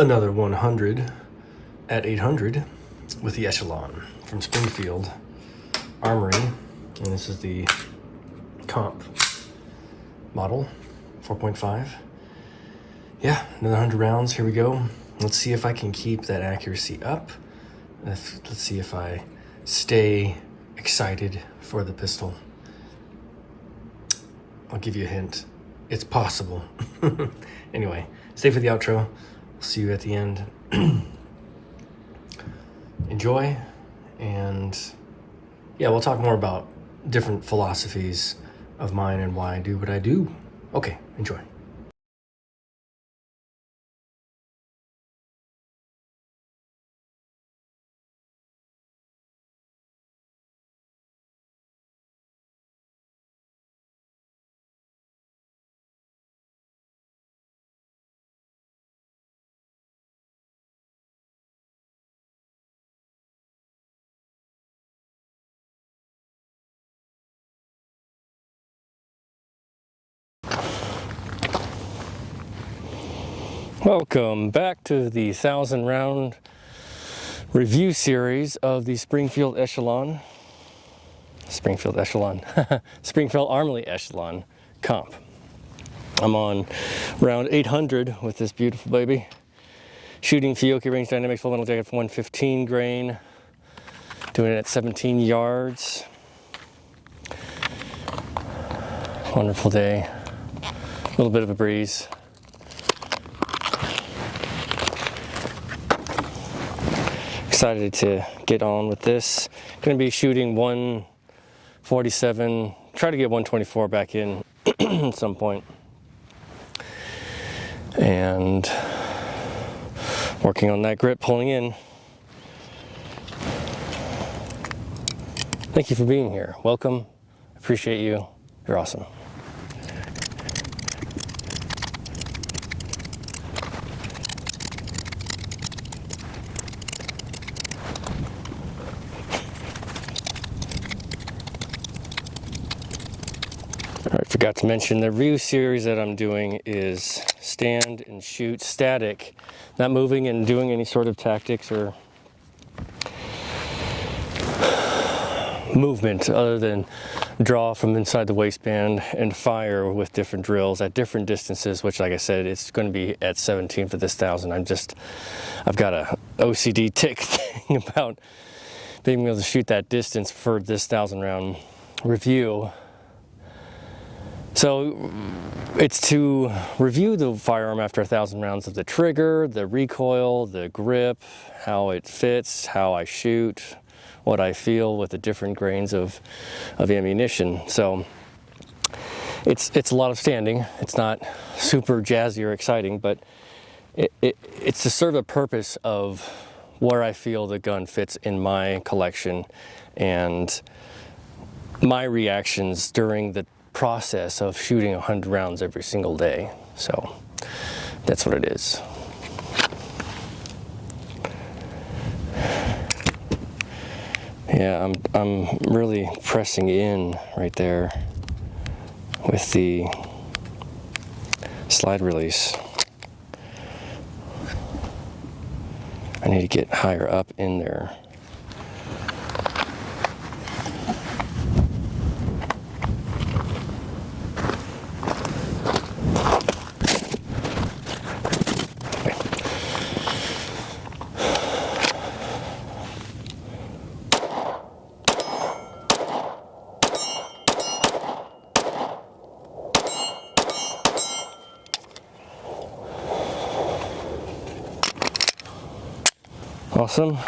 another 100 at 800 with the Echelon from Springfield Armory, and this is the Comp model 4.5. Yeah, another 100 rounds. Here we go. Let's see if I can keep that accuracy up. Let's see if I stay excited for the pistol. I'll give you a hint. It's possible. Anyway, stay for the outro. We'll see you at the end. Enjoy, and yeah, we'll talk more about different philosophies of mine and why I do what I do. Okay, enjoy. Welcome back to the 1,000 round review series of the Springfield Armory Echelon Comp. I'm on round 800 with this beautiful baby. Shooting Fiocchi Range Dynamics full metal jacket for 115 grain. Doing it at 17 yards. Wonderful day. A little bit of a breeze. Excited to get on with this. Going to be shooting 147, try to get 124 back in at some point. And working on that grip, pulling in. Thank you for being here. Welcome. Appreciate you. You're awesome. Alright, forgot to mention the review series that I'm doing is stand and shoot static, not moving and doing any sort of tactics or movement other than draw from inside the waistband and fire with different drills at different distances, which, like I said, it's going to be at 17 for this 1,000. I've got a OCD tick thing about being able to shoot that distance for this 1,000 round review. So it's to review the firearm after 1,000 rounds of the trigger, the recoil, the grip, how it fits, how I shoot, what I feel with the different grains of ammunition. So it's a lot of standing. It's not super jazzy or exciting, but it's to serve a purpose of where I feel the gun fits in my collection and my reactions during the process of shooting 100 rounds every single day. So that's what it is. Yeah, I'm really pressing in right there with the slide release. I need to get higher up in there. Awesome.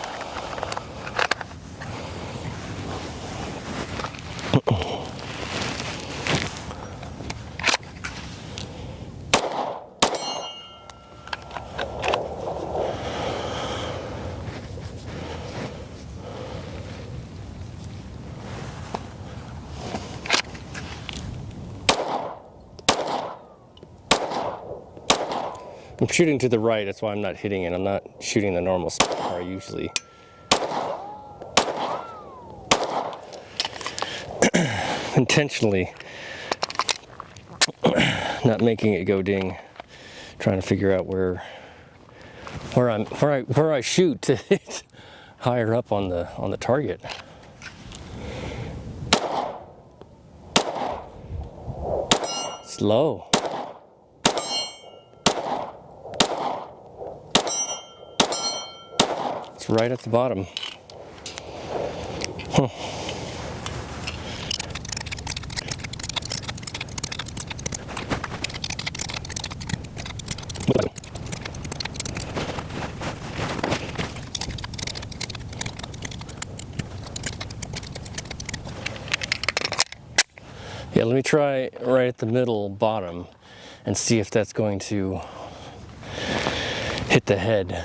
I'm shooting to the right, that's why I'm not hitting it. I'm not shooting the normal spot where I usually intentionally not making it go ding, trying to figure out where where I shoot to hit higher up on the target. It's low. It's right at the bottom. Huh. Yeah, let me try right at the middle bottom and see if that's going to hit the head.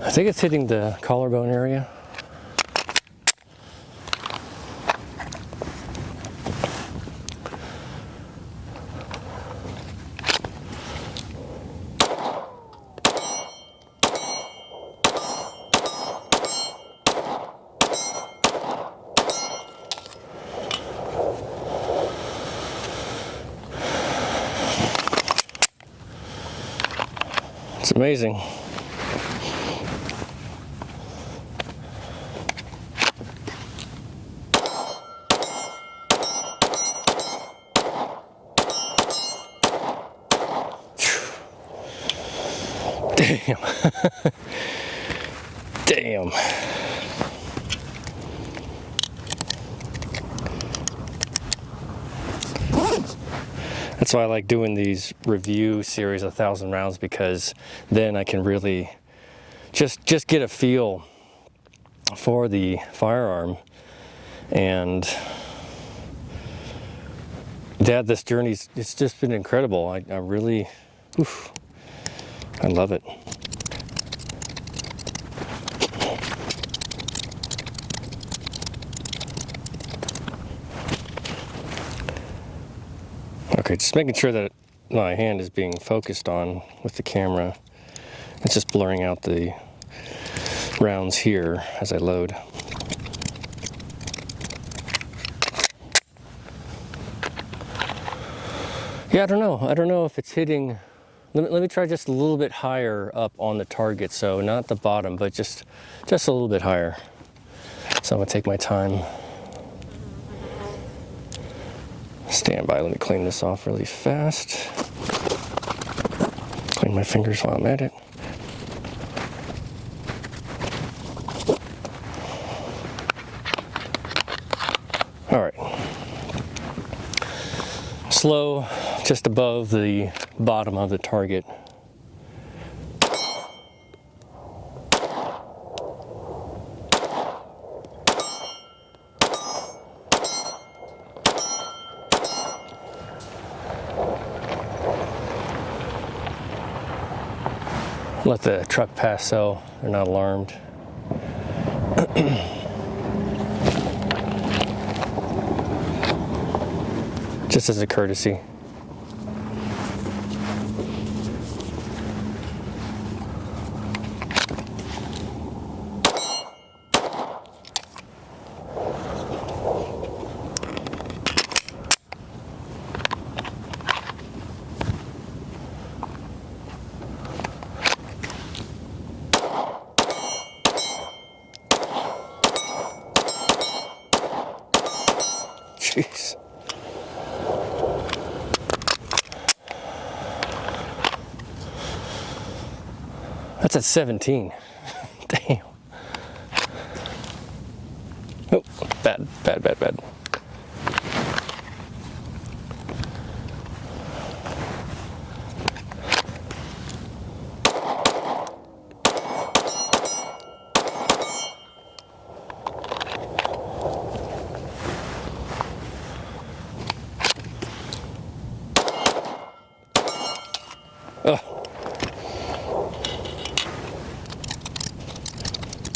I think it's hitting the collarbone area. It's amazing. Damn. Damn. That's why I like doing these review series, 1,000 rounds, because then I can really just get a feel for the firearm. And Dad, this journey, it's just been incredible. I really, I love it. Okay, just making sure that my hand is being focused on with the camera. It's just blurring out the rounds here as I load. Yeah, I don't know if it's hitting. Let me try just a little bit higher up on the target, so not the bottom, but just a little bit higher. So I'm gonna take my time. Stand by, let me clean this off really fast. Clean my fingers while I'm at it. All right. Slow, just above the bottom of the target. Let the truck pass so they're not alarmed. Just as a courtesy. Jeez. That's at 17. Damn. Oh, bad. Ugh.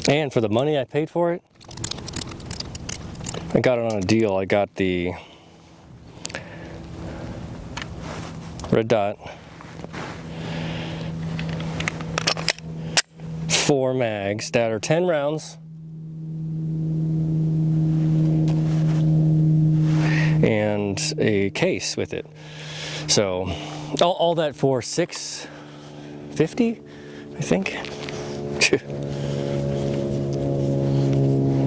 And for the money I paid for it, I got it on a deal. I got the red dot, 4 mags that are 10 rounds, and a case with it. So all that for $650, I think.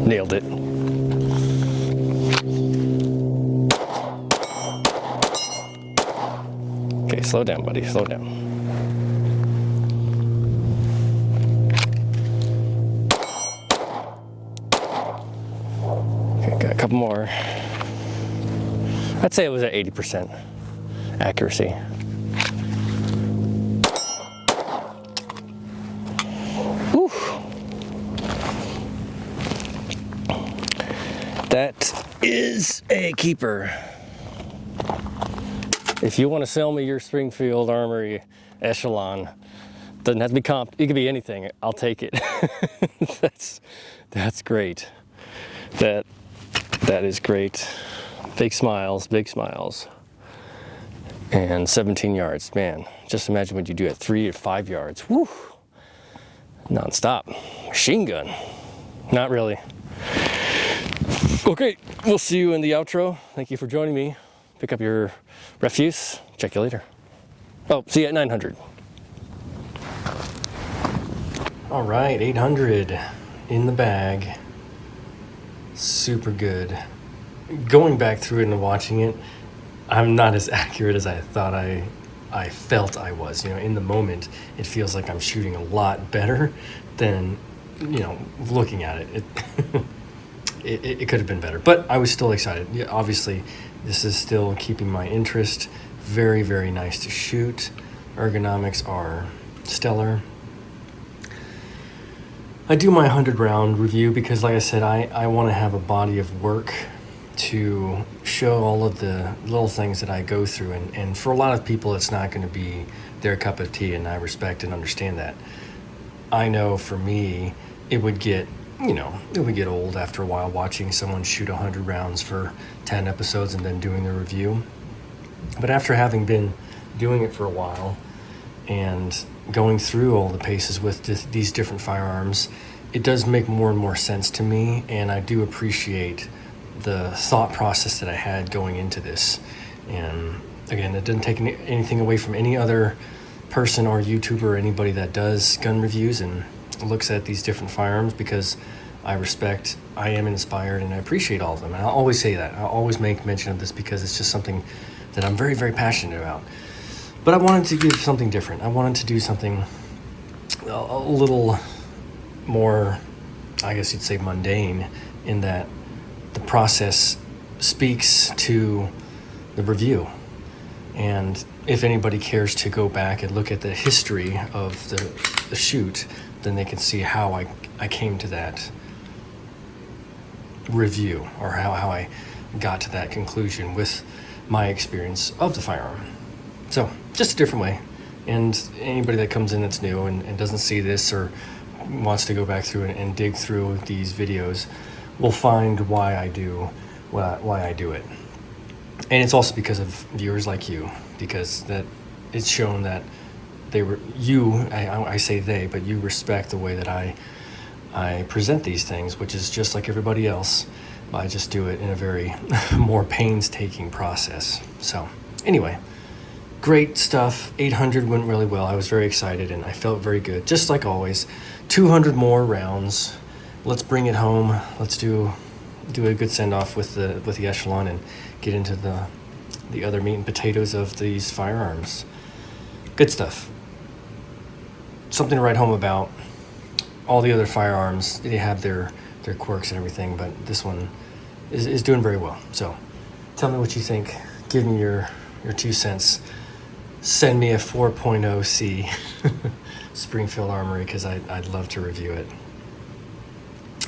Nailed it. Okay, slow down, buddy, slow down. Okay, got a couple more. I'd say it was at 80% accuracy. Whew. That is a keeper. If you want to sell me your Springfield Armory Echelon, doesn't have to be comp, it could be anything, I'll take it. That's great. That is great. Big smiles, big smiles. And 17 yards, man. Just imagine what you do at 3 to 5 yards. Woo! Non-stop. Machine gun. Not really. Okay, we'll see you in the outro. Thank you for joining me. Pick up your refuse. Check you later. Oh, see you at 900. All right, 800 in the bag. Super good. Going back through it and watching it, I'm not as accurate as I thought I felt I was. You know, in the moment, it feels like I'm shooting a lot better than, you know, looking at it. It could have been better, but I was still excited. Yeah, obviously, this is still keeping my interest. Very, very nice to shoot. Ergonomics are stellar. I do my 100 round review because, like I said, I want to have a body of work to show all of the little things that I go through. And for a lot of people, it's not going to be their cup of tea, and I respect and understand that. I know for me, it would get old after a while watching someone shoot 100 rounds for 10 episodes and then doing the review. But after having been doing it for a while and going through all the paces with these different firearms, it does make more and more sense to me, and I do appreciate the thought process that I had going into this. And again, it doesn't take anything away from any other person or YouTuber or anybody that does gun reviews and looks at these different firearms, because I am inspired, and I appreciate all of them. And I'll always say that. I'll always make mention of this because it's just something that I'm very, very passionate about. But I wanted to give something different. I wanted to do something a little more, I guess you'd say, mundane, in that the process speaks to the review. And if anybody cares to go back and look at the history of the shoot, then they can see how I came to that review, or how I got to that conclusion with my experience of the firearm. So, just a different way. And anybody that comes in that's new and doesn't see this, or wants to go back through and dig through these videos, will find why I do it. And it's also because of viewers like you, because that it's shown that I say they, but you respect the way that I present these things, which is just like everybody else. I just do it in a very more painstaking process. So anyway, great stuff. 800 went really well. I was very excited and I felt very good, just like always. 200 more rounds. Let's bring it home. Let's do a good send-off with the Echelon and get into the other meat and potatoes of these firearms. Good stuff. Something to write home about. All the other firearms, they have their quirks and everything, but this one is doing very well. So tell me what you think. Give me your 2 cents. Send me a 4.0C Springfield Armory, because I'd love to review it.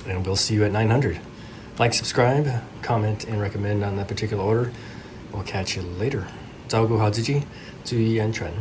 And we'll see you at 900. Like, subscribe, comment, and recommend on that particular order. We'll catch you later. 照顾好自己，注意安全。